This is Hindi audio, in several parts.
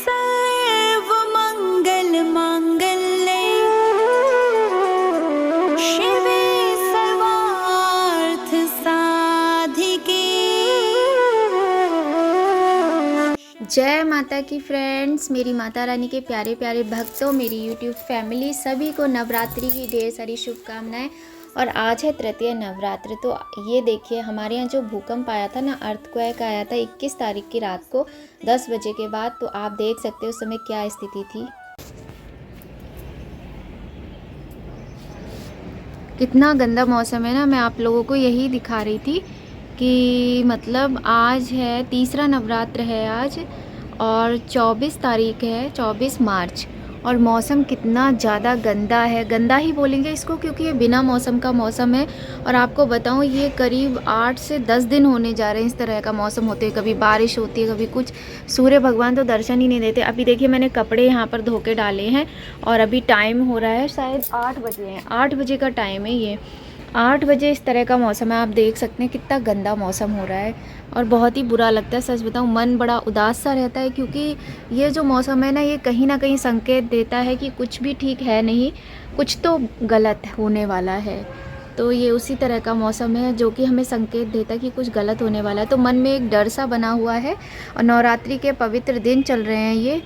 सर्वमङ्गलमाङ्गल्ये शिवे सर्वार्थ साधिके। जय माता की फ्रेंड्स, मेरी माता रानी के प्यारे प्यारे भक्तों, मेरी यूट्यूब फैमिली, सभी को नवरात्रि की ढेर सारी शुभकामनाएं। और आज है तृतीय नवरात्र। तो ये देखिए, हमारे यहाँ जो भूकंप आया था ना, अर्थक्वेक आया था 21 तारीख की रात को 10 बजे के बाद। तो आप देख सकते हो उस समय क्या स्थिति थी, कितना गंदा मौसम है ना। मैं आप लोगों को यही दिखा रही थी कि मतलब आज है तीसरा नवरात्र है आज, और 24 तारीख है, 24 मार्च, और मौसम कितना ज़्यादा गंदा है। गंदा ही बोलेंगे इसको क्योंकि ये बिना मौसम का मौसम है। और आपको बताऊं, ये करीब 8 से 10 दिन होने जा रहे हैं इस तरह का मौसम होते। कभी बारिश होती है, कभी कुछ। सूर्य भगवान तो दर्शन ही नहीं देते। अभी देखिए, मैंने कपड़े यहाँ पर धो के डाले हैं और अभी टाइम हो रहा है शायद 8 बजे है, 8 बजे का टाइम है ये। 8 बजे इस तरह का मौसम है। आप देख सकते हैं कितना गंदा मौसम हो रहा है और बहुत ही बुरा लगता है। सच बताऊं, मन बड़ा उदास सा रहता है क्योंकि ये जो मौसम है ना, ये कहीं ना कहीं संकेत देता है कि कुछ भी ठीक है नहीं, कुछ तो गलत होने वाला है। तो ये उसी तरह का मौसम है जो कि हमें संकेत देता है कि कुछ गलत होने वाला है। तो मन में एक डर सा बना हुआ है। और नवरात्रि के पवित्र दिन चल रहे हैं ये,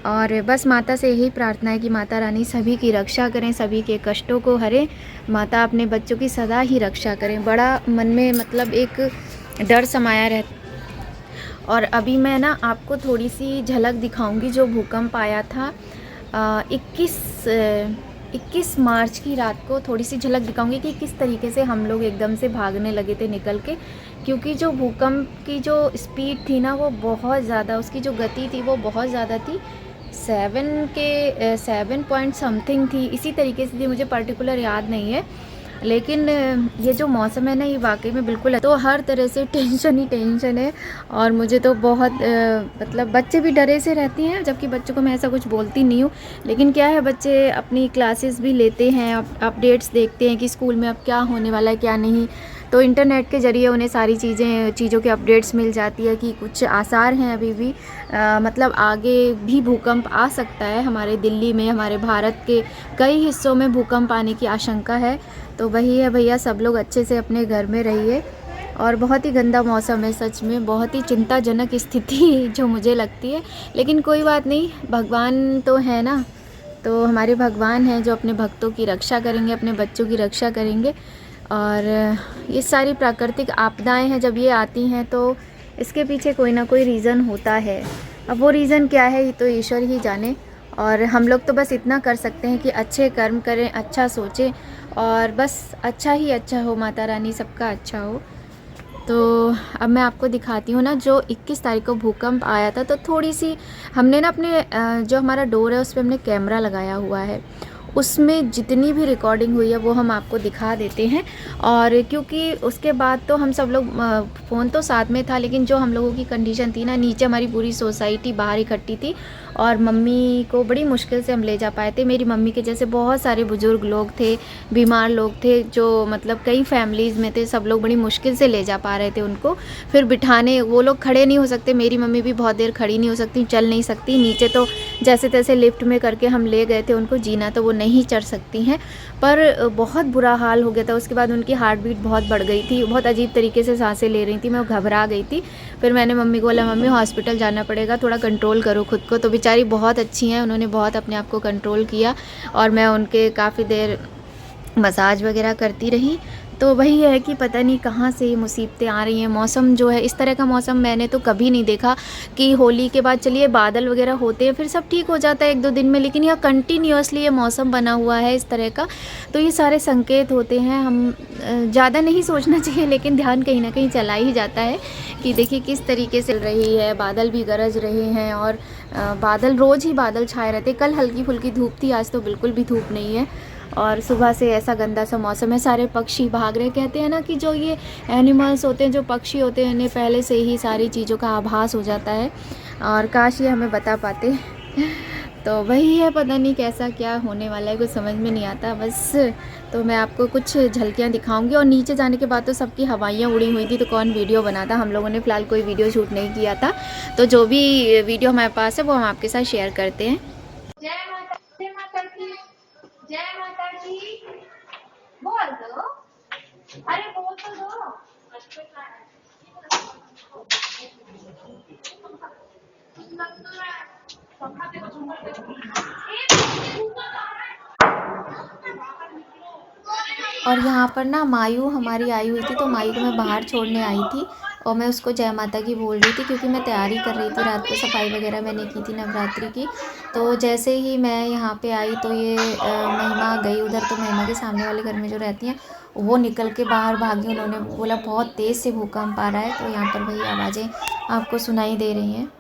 और बस माता से यही प्रार्थना है कि माता रानी सभी की रक्षा करें, सभी के कष्टों को हरें। माता अपने बच्चों की सदा ही रक्षा करें। बड़ा मन में मतलब एक डर समाया रहता। और अभी मैं ना आपको थोड़ी सी झलक दिखाऊंगी जो भूकंप आया था 21 मार्च की रात को। थोड़ी सी झलक दिखाऊंगी कि किस तरीके से हम लोग एकदम से भागने लगे थे निकल के, क्योंकि जो भूकंप की जो स्पीड थी ना, वो बहुत ज़्यादा, उसकी जो गति थी वो बहुत ज़्यादा थी। 7 पॉइंट समथिंग थी, इसी तरीके से थी, मुझे पर्टिकुलर याद नहीं है। लेकिन ये जो मौसम है ना, ये वाकई में बिल्कुल, तो हर तरह से टेंशन ही टेंशन है। और मुझे तो बहुत मतलब बच्चे भी डरे से रहती हैं, जबकि बच्चों को मैं ऐसा कुछ बोलती नहीं हूँ। लेकिन क्या है, बच्चे अपनी क्लासेस भी लेते हैं, अपडेट्स देखते हैं कि स्कूल में अब क्या होने वाला है क्या नहीं। तो इंटरनेट के ज़रिए उन्हें सारी चीज़ों के अपडेट्स मिल जाती है कि कुछ आसार हैं अभी भी, मतलब आगे भी भूकंप आ सकता है। हमारे दिल्ली में, हमारे भारत के कई हिस्सों में भूकंप आने की आशंका है। तो वही है भैया, सब लोग अच्छे से अपने घर में रहिए। और बहुत ही गंदा मौसम है, सच में बहुत ही चिंताजनक स्थिति जो मुझे लगती है। लेकिन कोई बात नहीं, भगवान तो है ना, तो हमारे भगवान हैं जो अपने भक्तों की रक्षा करेंगे, अपने बच्चों की रक्षा करेंगे। और ये सारी प्राकृतिक आपदाएं हैं, जब ये आती हैं तो इसके पीछे कोई ना कोई रीज़न होता है। अब वो रीज़न क्या है, ये तो ईश्वर ही जाने। और हम लोग तो बस इतना कर सकते हैं कि अच्छे कर्म करें, अच्छा सोचें, और बस अच्छा ही अच्छा हो, माता रानी सबका अच्छा हो। तो अब मैं आपको दिखाती हूँ ना, जो 21 तारीख को भूकंप आया था, तो थोड़ी सी हमने ना अपने जो हमारा डोर है उस पर हमने कैमरा लगाया हुआ है, उसमें जितनी भी रिकॉर्डिंग हुई है वो हम आपको दिखा देते हैं। और क्योंकि उसके बाद तो हम सब लोग, फ़ोन तो साथ में था, लेकिन जो हम लोगों की कंडीशन थी ना, नीचे हमारी पूरी सोसाइटी बाहर इकट्ठी थी, और मम्मी को बड़ी मुश्किल से हम ले जा पाए थे। मेरी मम्मी के जैसे बहुत सारे बुज़ुर्ग लोग थे, बीमार लोग थे, जो मतलब कई फैमिलीज़ में थे, सब लोग बड़ी मुश्किल से ले जा पा रहे थे उनको। फिर बिठाने, वो लोग खड़े नहीं हो सकते, मेरी मम्मी भी बहुत देर खड़ी नहीं हो सकती, चल नहीं सकती। नीचे तो जैसे तैसे लिफ्ट में करके हम ले गए थे उनको, जीना तो वो नहीं चढ़ सकती हैं, पर बहुत बुरा हाल हो गया था। उसके बाद उनकी हार्ट बीट बहुत बढ़ गई थी, बहुत अजीब तरीके से सांसें ले रही थी, मैं घबरा गई थी। फिर मैंने मम्मी को बोला, मम्मी हॉस्पिटल जाना पड़ेगा, थोड़ा कंट्रोल करो खुद को। तो बेचारी बहुत अच्छी हैं, उन्होंने बहुत अपने आप को कंट्रोल किया, और मैं उनके काफ़ी देर मसाज वगैरह करती रही। तो वही है कि पता नहीं कहाँ से ये मुसीबतें आ रही हैं। मौसम जो है, इस तरह का मौसम मैंने तो कभी नहीं देखा कि होली के बाद चलिए बादल वगैरह होते हैं, फिर सब ठीक हो जाता है 1-2 दिन में, लेकिन यह कंटिन्यूअसली ये मौसम बना हुआ है इस तरह का। तो ये सारे संकेत होते हैं। हम ज़्यादा नहीं सोचना चाहिए, लेकिन ध्यान कहीं ना कहीं चला ही जाता है कि देखिए किस तरीके से चल रही है, बादल भी गरज रहे हैं, और बादल, रोज़ ही बादल छाए रहते। कल हल्की फुल्की धूप थी, आज तो बिल्कुल भी धूप नहीं है। और सुबह से ऐसा गंदा सा मौसम है, सारे पक्षी भाग रहे। कहते हैं ना कि जो ये एनिमल्स होते हैं, जो पक्षी होते हैं, इन्हें पहले से ही सारी चीज़ों का आभास हो जाता है, और काश ये हमें बता पाते। तो वही है, पता नहीं कैसा क्या होने वाला है, कुछ समझ में नहीं आता बस। तो मैं आपको कुछ झलकियाँ दिखाऊंगी। और नीचे जाने के बाद तो सबकी हवाइयाँ उड़ी हुई थी, तो कौन वीडियो बनाता। हम लोगों ने फ़िलहाल कोई वीडियो शूट नहीं किया था, तो जो भी वीडियो हमारे पास है वो हम आपके साथ शेयर करते हैं। जय माता, जय माता की, जय माता की। बोल दो, अरे बोल तो दो। और यहाँ पर ना मायू हमारी आई हुई थी, तो मायू को मैं बाहर छोड़ने आई थी और मैं उसको जय माता की बोल रही थी, क्योंकि मैं तैयारी कर रही थी रात को, सफाई वगैरह मैंने की थी नवरात्रि की। तो जैसे ही मैं यहाँ पे आई तो ये महिमा गई उधर, तो महिमा के सामने वाले घर में जो रहती हैं वो निकल के बाहर भागी। उन्होंने बोला बहुत तेज़ से भूकंप आ रहा है, तो यहाँ पर वही आवाज़ें आपको सुनाई दे रही हैं।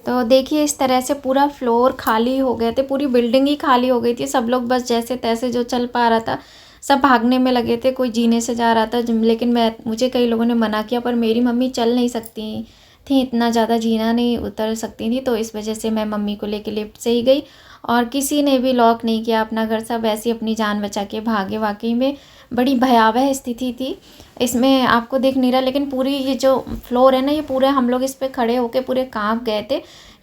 तो देखिए इस तरह से पूरा फ्लोर खाली हो गए थे, पूरी बिल्डिंग ही खाली हो गई थी। सब लोग बस जैसे तैसे जो चल पा रहा था सब भागने में लगे थे, कोई जीने से जा रहा था। लेकिन मुझे कई लोगों ने मना किया, पर मेरी मम्मी चल नहीं सकती थी, इतना ज़्यादा जीना नहीं उतर सकती थी, तो इस वजह से मैं मम्मी को लेके लिफ्ट से ही गई। और किसी ने भी लॉक नहीं किया अपना घर, सब ऐसी अपनी जान बचा के भागे। वाकई में बड़ी भयावह स्थिति थी, इसमें आपको दिख नहीं रहा, लेकिन पूरी ये जो फ्लोर है ना, ये पूरे हम लोग इस पे खड़े होके पूरे कांप गए थे,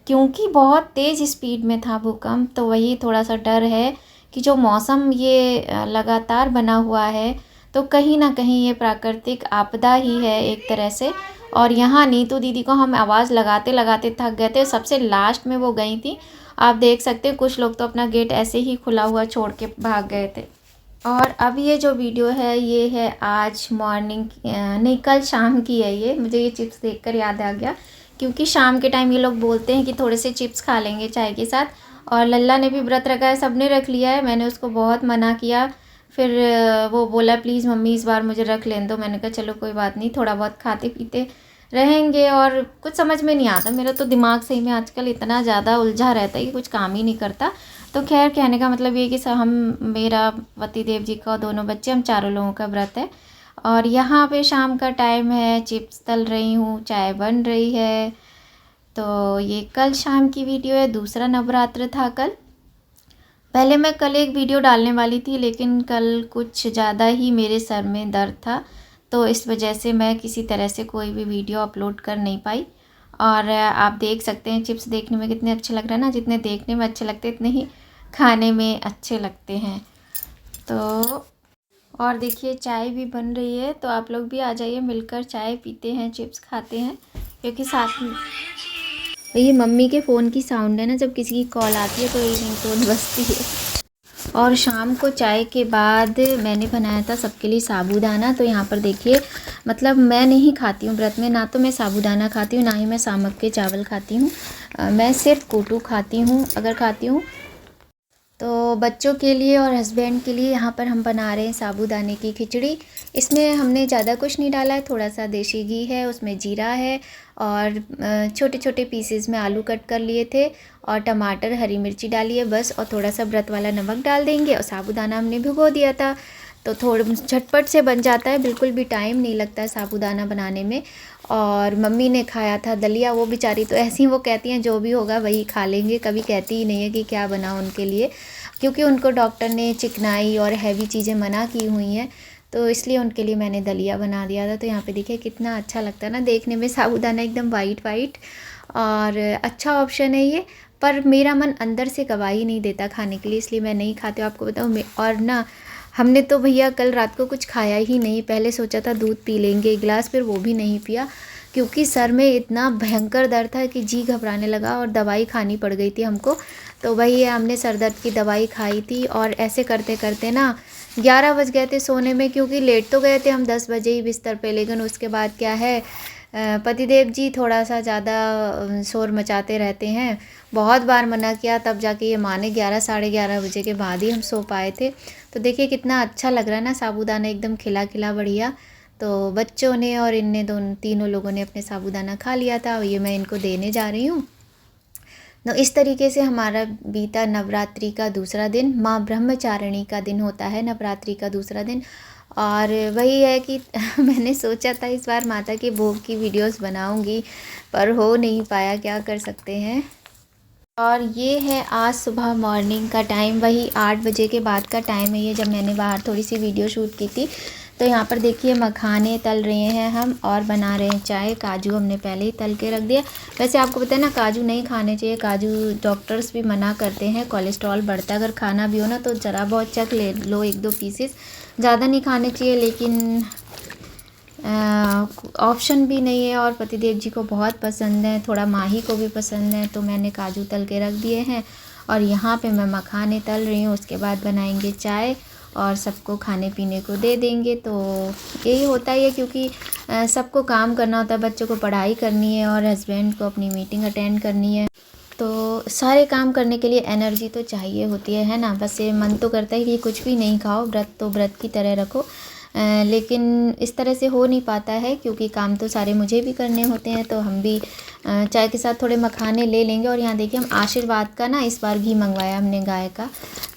क्योंकि बहुत तेज़ स्पीड में था भूकंप। तो वही थोड़ा सा डर है कि जो मौसम ये लगातार बना हुआ है, तो कहीं ना कहीं ये प्राकृतिक आपदा ही है एक तरह से। और यहाँ नीतू दीदी को हम आवाज़ लगाते लगाते थक गए थे, सबसे लास्ट में वो गई थी। आप देख सकते हैं कुछ लोग तो अपना गेट ऐसे ही खुला हुआ छोड़ के भाग गए थे। और अब ये जो वीडियो है ये है आज मॉर्निंग नहीं, कल शाम की है ये। मुझे ये चिप्स देखकर याद आ गया, क्योंकि शाम के टाइम ये लोग बोलते हैं कि थोड़े से चिप्स खा लेंगे चाय के साथ। और लल्ला ने भी व्रत रखा है, सब ने रख लिया है, मैंने उसको बहुत मना किया। फिर वो बोला प्लीज़ मम्मी इस बार मुझे रख लेने दो। मैंने कहा चलो कोई बात नहीं, थोड़ा बहुत खाते पीते रहेंगे। और कुछ समझ में नहीं आता, मेरा तो दिमाग सही में आजकल इतना ज़्यादा उलझा रहता है कि कुछ काम ही नहीं करता। तो खैर कहने का मतलब ये कि हम, मेरा पति देव जी का, दोनों बच्चे, हम चारों लोगों का व्रत है। और यहाँ पे शाम का टाइम है, चिप्स तल रही हूँ, चाय बन रही है। तो ये कल शाम की वीडियो है, दूसरा नवरात्र था कल। पहले मैं कल एक वीडियो डालने वाली थी, लेकिन कल कुछ ज़्यादा ही मेरे सर में दर्द था, तो इस वजह से मैं किसी तरह से कोई भी वीडियो अपलोड कर नहीं पाई। और आप देख सकते हैं चिप्स देखने में कितने अच्छे लग रहे हैं ना, जितने देखने में अच्छे लगते इतने ही खाने में अच्छे लगते हैं। तो और देखिए चाय भी बन रही है, तो आप लोग भी आ जाइए, मिलकर चाय पीते हैं, चिप्स खाते हैं। क्योंकि साथ में ये मम्मी के फ़ोन की साउंड है ना, जब किसी की कॉल आती है तो ये रिंगटोन बजती है। और शाम को चाय के बाद मैंने बनाया था सबके लिए साबूदाना। तो यहाँ पर देखिए, मतलब मैं नहीं खाती हूँ व्रत में, ना तो मैं साबूदाना खाती हूँ, ना ही मैं सामक के चावल खाती हूँ। मैं सिर्फ कोटू खाती हूँ अगर खाती हूँ। तो बच्चों के लिए और हस्बैंड के लिए यहाँ पर हम बना रहे हैं साबूदाने की खिचड़ी। इसमें हमने ज़्यादा कुछ नहीं डाला है, थोड़ा सा देसी घी है, उसमें जीरा है, और छोटे छोटे पीसेस में आलू कट कर लिए थे, और टमाटर हरी मिर्ची डाली है बस, और थोड़ा सा व्रत वाला नमक डाल देंगे। और साबूदाना हमने भिगो दिया था, तो थोड़ा झटपट से बन जाता है, बिल्कुल भी टाइम नहीं लगता है साबूदाना बनाने में। और मम्मी ने खाया था दलिया, वो बेचारी तो ऐसी वो कहती हैं जो भी होगा वही खा लेंगे, कभी कहती ही नहीं है कि क्या बनाओ उनके लिए, क्योंकि उनको डॉक्टर ने चिकनाई और हैवी चीज़ें मना की हुई हैं, तो इसलिए उनके लिए मैंने दलिया बना दिया था। तो यहाँ पे देखिए कितना अच्छा लगता है ना देखने में, साबूदाना एकदम वाइट वाइट, और अच्छा ऑप्शन है ये। पर मेरा मन अंदर से गवाही नहीं देता खाने के लिए, इसलिए मैं नहीं खाती हूँ, आपको बताऊँ। और ना हमने तो भैया कल रात को कुछ खाया ही नहीं, पहले सोचा था दूध पी लेंगे एक गिलास, फिर वो भी नहीं पिया, क्योंकि सर में इतना भयंकर दर्द था कि जी घबराने लगा और दवाई खानी पड़ गई थी हमको। तो वही है, हमने सर दर्द की दवाई खाई थी, और ऐसे करते करते ना 11 बज गए थे सोने में, क्योंकि लेट तो गए थे हम 10 बजे ही बिस्तर पे, लेकिन उसके बाद क्या है, पतिदेव जी थोड़ा सा ज़्यादा शोर मचाते रहते हैं। बहुत बार मना किया तब जाके ये माने, 11 साढ़े 11 बजे के बाद ही हम सो पाए थे। तो देखिए कितना अच्छा लग रहा है ना साबूदाना, एकदम खिला खिला बढ़िया। तो बच्चों ने और इनने दोनों तीनों लोगों ने अपने साबूदाना खा लिया था, और ये मैं इनको देने जा रही हूँ। तो इस तरीके से हमारा बीता नवरात्रि का दूसरा दिन, माँ ब्रह्मचारिणी का दिन होता है नवरात्रि का दूसरा दिन। और वही है कि मैंने सोचा था इस बार माता के भोग की वीडियोस बनाऊंगी, पर हो नहीं पाया, क्या कर सकते हैं। और ये है आज सुबह मॉर्निंग का टाइम, वही 8 बजे के बाद का टाइम है ये, जब मैंने बाहर थोड़ी सी वीडियो शूट की थी। तो यहाँ पर देखिए मखाने तल रहे हैं हम, और बना रहे हैं चाय। काजू हमने पहले ही तल के रख दिया। वैसे आपको पता है ना, काजू नहीं खाने चाहिए, काजू डॉक्टर्स भी मना करते हैं, कोलेस्ट्रॉल बढ़ता है। अगर खाना भी हो ना तो ज़रा बहुत चख ले लो, 1-2 पीसेस, ज़्यादा नहीं खाने चाहिए। लेकिन ऑप्शन भी नहीं है, और पतिदेव जी को बहुत पसंद है, थोड़ा माही को भी पसंद है, तो मैंने काजू तल के रख दिए हैं। और यहाँ पे मैं मखाने तल रही हूँ, उसके बाद बनाएंगे चाय और सबको खाने पीने को दे देंगे। तो यही होता ही है, क्योंकि सबको काम करना होता है, बच्चों को पढ़ाई करनी है और हस्बैंड को अपनी मीटिंग अटेंड करनी है। तो सारे काम करने के लिए एनर्जी तो चाहिए होती है ना। बस ये मन तो करता है कि कुछ भी नहीं खाओ, व्रत तो व्रत की तरह रखो, लेकिन इस तरह से हो नहीं पाता है, क्योंकि काम तो सारे मुझे भी करने होते हैं। तो हम भी चाय के साथ थोड़े मखाने ले लेंगे। और यहाँ देखिए हम आशीर्वाद का ना इस बार घी मंगवाया हमने गाय का,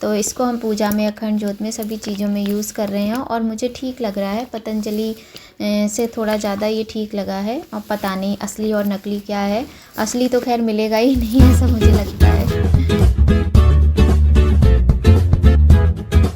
तो इसको हम पूजा में, अखंड ज्योत में, सभी चीज़ों में यूज़ कर रहे हैं, और मुझे ठीक लग रहा है। पतंजलि से थोड़ा ज़्यादा ये ठीक लगा है। और पता नहीं असली और नकली क्या है, असली तो खैर मिलेगा ही नहीं, ऐसा मुझे लगता है।